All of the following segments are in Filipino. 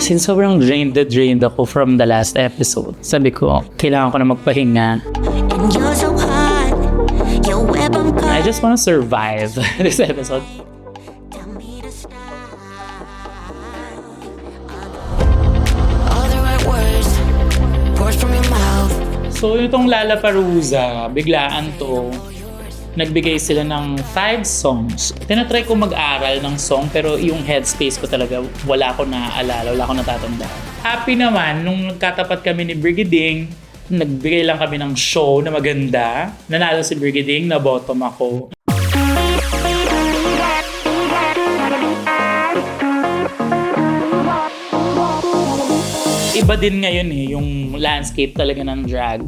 Since sobrang drained ako from the last episode, sabi ko, kailangan ko na magpahinga. And you're so hot, your weapon I just wanna survive this episode. tell me to stop. All the right words, words from your mouth. So itong Lollapalooza, biglaan to. Nagbigay sila ng 5 songs. Tinatry ko mag-aral ng song pero yung headspace ko talaga wala ko naaalala, wala ko natatandaan. Happy naman nung nagkatapat kami ni Brigading, nagbigay lang kami ng show na maganda. Nanalo si Brigading, na bottom ako. Iba din ngayon yung landscape talaga ng drag.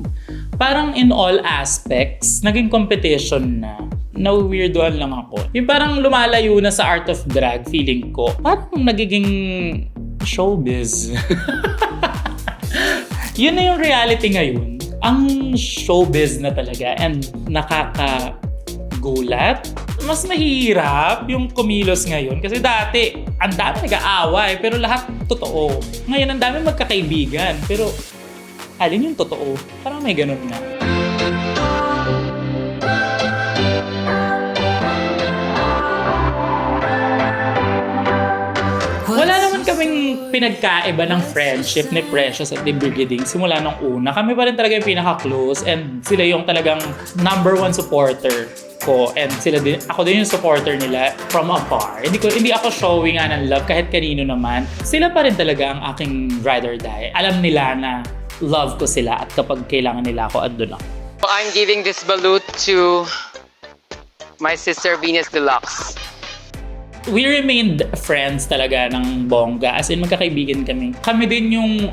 Parang in all aspects, naging competition na. Na-weirdoan lang ako. Yung parang lumalayo na sa art of drag, feeling ko. Parang nagiging showbiz. Yun na yung reality ngayon. Ang showbiz na talaga and nakakagulat. Mas mahirap yung kumilos ngayon kasi dati ang dami nag-aaway pero lahat totoo. Ngayon ang dami magkakaibigan pero alin yung totoo? Parang may ganun nga. Wala naman kaming pinagkaiba ng friendship ni Precious at ni Brigading simula nung una. Kami pa rin talaga yung pinaka-close and sila yung talagang number 1 supporter ko and sila din, ako din yung supporter nila from afar. Hindi ako showing nga ng love kahit kanino naman. Sila pa rin talaga ang aking ride or die. Alam nila na love ko sila at kapag kailangan nila ako, andun ako. I'm giving this balut to my sister Venus Deluxe. We remained friends talaga ng bongga. As in, magkakaibigan kami. Kami din yung,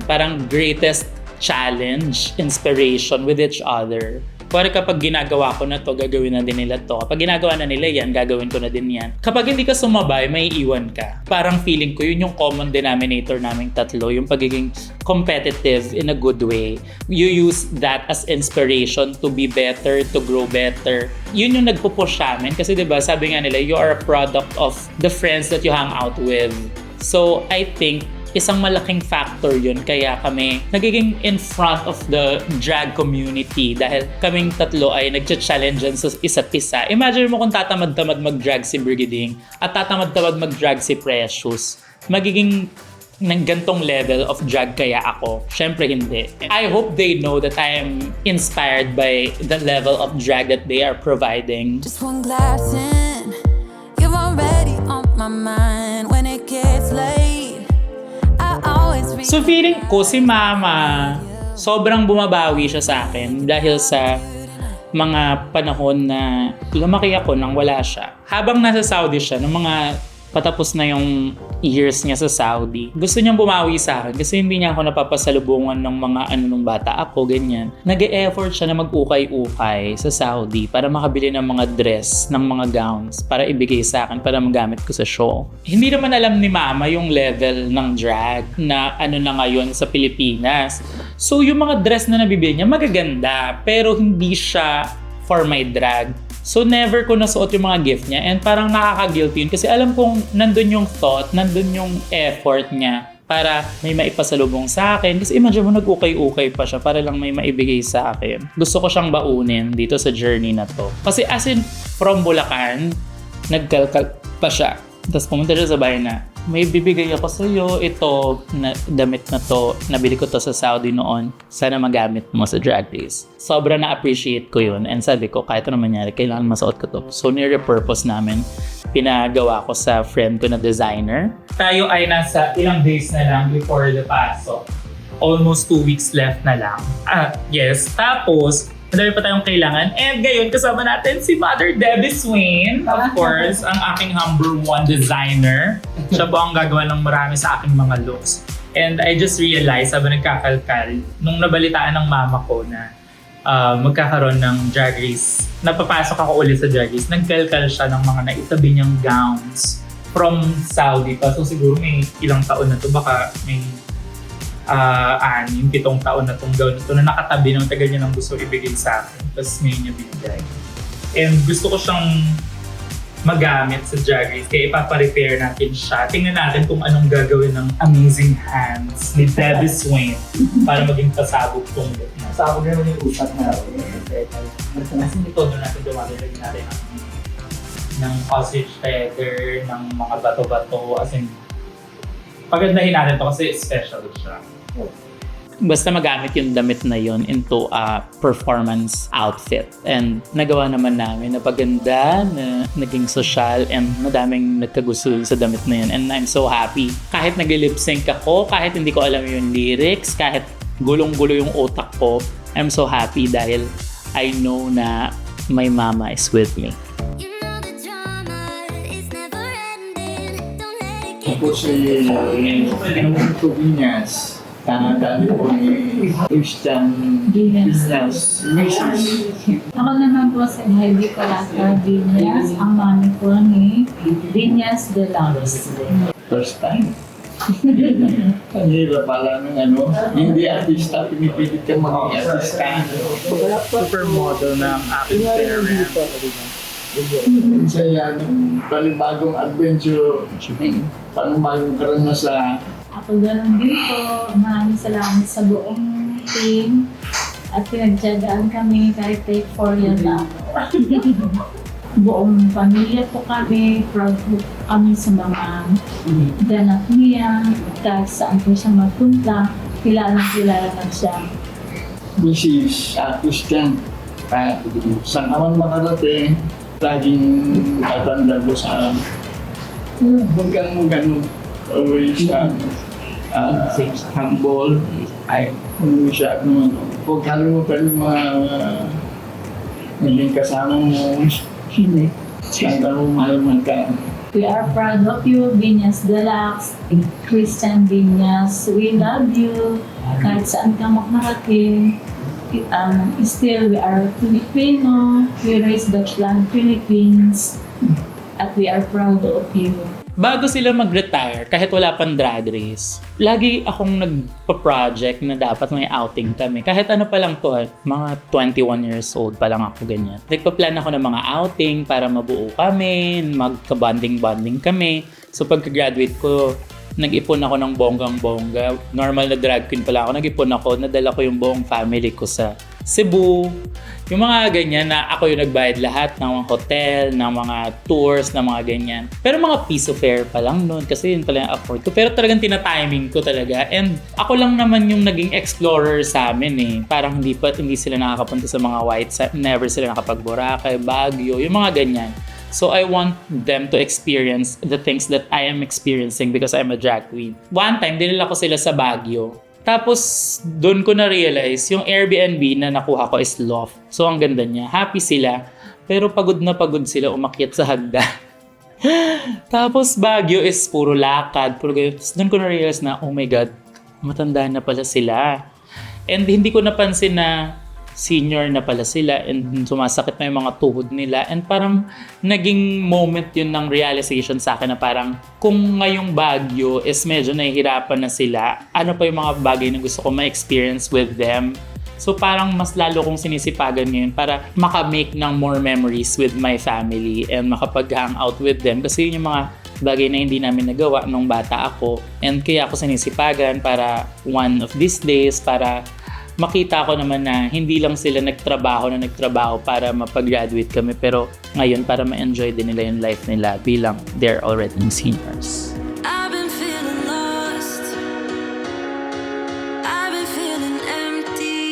parang greatest challenge, inspiration with each other. Kuwari kapag ginagawa ko na to, gagawin na din nila to. Kapag ginagawa na nila yan, gagawin ko na din yan. Kapag hindi ka sumabay, may iwan ka. Parang feeling ko, yun yung common denominator naming tatlo. Yung pagiging competitive in a good way. You use that as inspiration to be better, to grow better. Yun yung nagpupush amin. Kasi diba, sabi nga nila, you are a product of the friends that you hang out with. So, I think, isang malaking factor yun kaya kami nagiging in front of the drag community dahil kaming tatlo ay nagcha-challengean sa isa't isa. Imagine mo kung tatamad-tamad mag-drag si Brigading at tatamad-tamad mag-drag si Precious. Magiging ng gantong level of drag kaya ako? Syempre hindi. I hope they know that I am inspired by the level of drag that they are providing. Just one glass in, you're already on my mind when it gets late. So feeling ko si Mama, sobrang bumabawi siya sa akin dahil sa mga panahon na lumaki ako nang wala siya. Habang nasa Saudi siya, nung mga patapos na yung years niya sa Saudi, gusto niyang bumawi sa akin kasi hindi niya ako napapasalubungan ng mga nung bata ako, ganyan. Nag-e-effort siya na mag-ukay-ukay sa Saudi para makabili ng mga dress, ng mga gowns, para ibigay sa akin, para magamit ko sa show. Hindi naman alam ni Mama yung level ng drag na na ngayon sa Pilipinas. So yung mga dress na nabibili niya, magaganda, pero hindi siya for my drag. So never ko nasuot yung mga gift niya and parang nakaka-guilty yun kasi alam kong nandun yung thought, nandun yung effort niya para may maipasalubong sa akin. Kasi imagine mo nag-ukay-ukay pa siya para lang may maibigay sa akin. Gusto ko siyang baunin dito sa journey na to. Kasi as in, from Bulacan, nagkalkal pa siya. Tapos pumunta siya sa bahay na, may bibigay ako sa iyo, ito, na, damit na to, nabili ko to sa Saudi noon, sana magamit mo sa Drag Race. Sobra na-appreciate ko yun and sabi ko, kahit ano mangyari, kailangan masuot ko to. So nire-purpose namin, pinagawa ko sa friend ko na designer. Tayo ay nasa ilang days na lang before the pasok. Almost 2 weeks left na lang. Yes, tapos, madami pa tayong kailangan. And ngayon, kasama natin si Mother Debbie Swain. Of course, ang aking number 1 designer. Siya po ang gagawa ng marami sa aking mga looks. And I just realized, habang nagkakalkal, nung nabalitaan ng mama ko na magkakaroon ng Drag Race, napapasok ako ulit sa Drag Race, nagkalkal siya ng mga naitabi niyang gowns from Saudi pa. So siguro may ilang taon na to, baka may 7 taon na itong gown ito na nakatabi ng tagal niya nang gusto ibigay sa akin. Tapos ngayon niya binigay. And gusto ko siyang magamit sa Drag Race. Kaya ipaparepair natin siya. Tingnan natin kung anong gagawin ng amazing hands ni Debbie Swain para maging pasabog tong look na. Pasabog naman yung utak natin. Kasi ito doon natin dumadalagin natin ng sausage feather, ng mga bato-bato. As in, pagandahin natin to kasi special siya. Basta magamit yung damit na yun into a performance outfit. And nagawa naman namin na paganda, na naging social, and madaming nagkagusto sa damit na yun. And I'm so happy. Kahit nag-lip sync ako, kahit hindi ko alam yung lyrics, kahit gulong-gulo yung utak ko, I'm so happy dahil I know na my mama is with me. You know the drama is never ending. Don't let it keep Ako si Vinyas. Dali po ni Christian Vinyas. Ako naman po si Heidi Colata Vinyas, ang mami ko ni Vinyas Deluxe. First time. Ang hirap pala ng hindi artista, pinipilit kang mga artista. Supermodel ng aking parents. Saya ng panibagong adventure, panibagong karanasan. Ako ganun din po, maraming salamat sa buong team at pinagtyagaan kami kahit take 4 years na ako. Buong pamilya po kami, proud po kami sa mga ganap niya, kahit saan po siya magpunta, kilala na siya. Mrs. Christian, saan naman makarating, laging tatanda ko sa huwag kang ganun. Always humble. Ay, always huwag kalimutan yung mga naging kasama mo. Sana mo mahal ka. We are proud of you, Vinyas Deluxe, Christian Vinyas. We love you. Kahit saan ka makarating. Still, we are Filipino. We raise the flag Philippines. At we are proud of you. Bago sila mag-retire, kahit wala pang Drag Race, lagi akong nagpa-project na dapat may outing kami. Kahit ano pa lang to, mga 21 years old pa lang ako ganyan. Nagpa-plan ako ng mga outing para mabuo kami, magka-bonding kami. So pagka-graduate ko, nag-ipon ako ng bonggang-bongga. Normal na drag queen pala ako. Nag-ipon ako, nadala ko yung buong family ko sa Cebu. Yung mga ganyan na ako yung nagbayad lahat ng mga hotel, ng mga tours, ng mga ganyan. Pero mga piso fare pa lang noon kasi yun pala yung afford ko. Pero talagang tina-timing ko talaga. And ako lang naman yung naging explorer sa amin eh. Parang hindi sila nakakapunta sa mga white side. Never sila nakapag-Boracay, Baguio, yung mga ganyan. So I want them to experience the things that I am experiencing because I'm a drag queen. One time, dinala ko sila sa Baguio. Tapos, doon ko na-realize, yung Airbnb na nakuha ko is loft. So, ang ganda niya. Happy sila. Pero pagod na pagod sila umakyat sa hagdan. Tapos, Baguio is puro lakad. Puro ganyan. Tapos, doon ko na-realize na, oh my God, matanda na pala sila. And hindi ko napansin na senior na pala sila and sumasakit na yung mga tuhod nila and parang naging moment yun ng realization sa akin na parang kung ngayong Baguio is medyo nahihirapan na sila, ano pa yung mga bagay na gusto ko ma-experience with them. So parang mas lalo kong sinisipagan ngayon para makamake ng more memories with my family and makapag-hang out with them kasi yun yung mga bagay na hindi namin nagawa nung bata ako and kaya ako sinisipagan para one of these days para makita ko naman na hindi lang sila nagtrabaho para mapag-graduate kami pero ngayon para ma-enjoy din nila yung life nila bilang they're already seniors. I've been feeling lost. I've been feeling empty.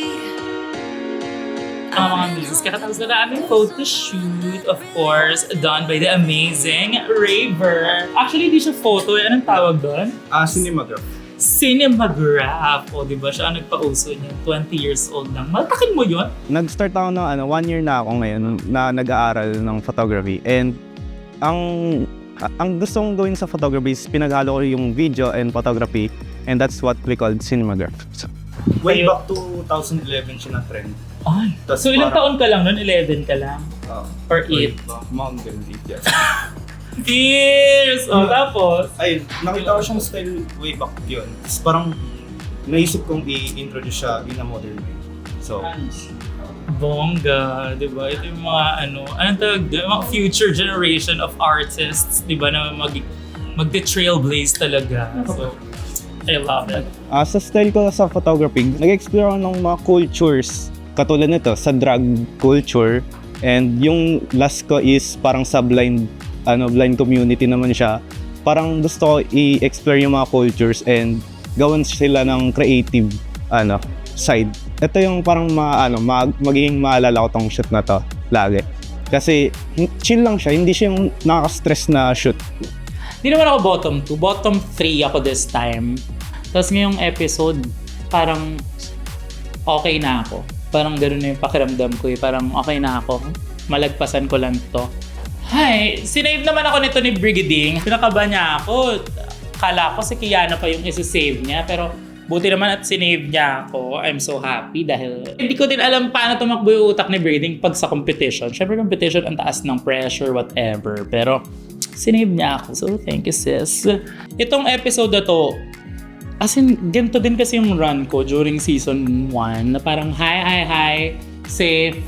Mga misis, kakatapos na aming photo shoot, of course, done by the amazing Raver. Actually, di siya photo. Anong tawag doon? Cinematograph. Cinematograph. O, di ba siya ang nagpa-uso niya? 20 years old lang. Maltakin mo yun? Nag-start ako ng 1 year na ako ngayon na nag-aaral ng photography. And ang gustong gawin sa photography is pinaghalo ko yung video and photography. And that's what we call cinematograph. So, Way back to 2011 siya na trend. Ay. Tas So, ilang parang- taon ka lang nun? 11 ka lang? Or 8? Mga ganun yan. Years! O, tapos? Ay, nakita ko siyang style way back yun. Tapos parang naisip kong i-introduce siya in a modern way. So, Bongga, di ba? Ito yung mga anong tawag doon? Mga future generation of artists, di ba, na mag-trailblaze talaga. So, I love it. Sa style ko sa photography, nag-explore ako ng mga cultures. Katulad nito, sa drag culture. And yung last ko is parang sa blind community naman siya. Parang gusto ko i-explore yung mga cultures and gawin sila ng creative side. Ito yung parang magiging maalala ko tong shoot na to lagi. Kasi chill lang siya, hindi siya yung nakaka-stress na shoot. Hindi naman ako bottom 2, bottom 3 ako this time. Tapos ngayong episode, parang okay na ako. Parang gano'n na yung pakiramdam ko eh. Parang okay na ako. Malagpasan ko lang to. Hay, sinave naman ako nito ni Brigading. Pinakaba niya ako. Kala ko si Kiana pa yung isi-save niya. Pero buti naman at sinave niya ako. I'm so happy dahil hindi ko din alam paano tumakbo yung utak ni Brigading pag sa competition. Siyempre competition, ang taas ng pressure, whatever. Pero sinave niya ako. So thank you sis. Itong episode na to, as in, ganito din kasi yung run ko during season 1 na parang high, safe,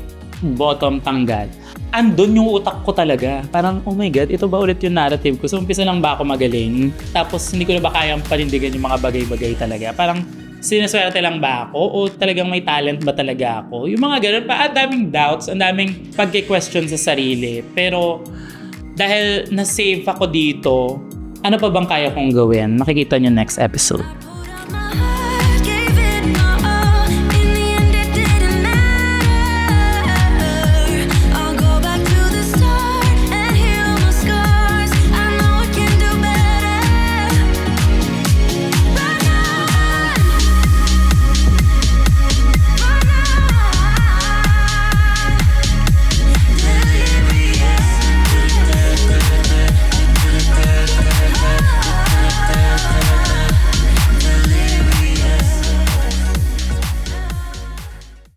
bottom, tanggal. Andun yung utak ko talaga. Parang, oh my God, ito ba ulit yung narrative ko? So, umpisa lang ba ako magaling? Tapos, hindi ko na ba kayang panindigan yung mga bagay-bagay talaga? Parang, sinaswerte lang ba ako? O talagang may talent ba talaga ako? Yung mga ganun pa, ang daming doubts, ang daming pagki-question sa sarili. Pero, dahil na-save ako dito, ano pa bang kaya kong gawin? Makikita nyo next episode.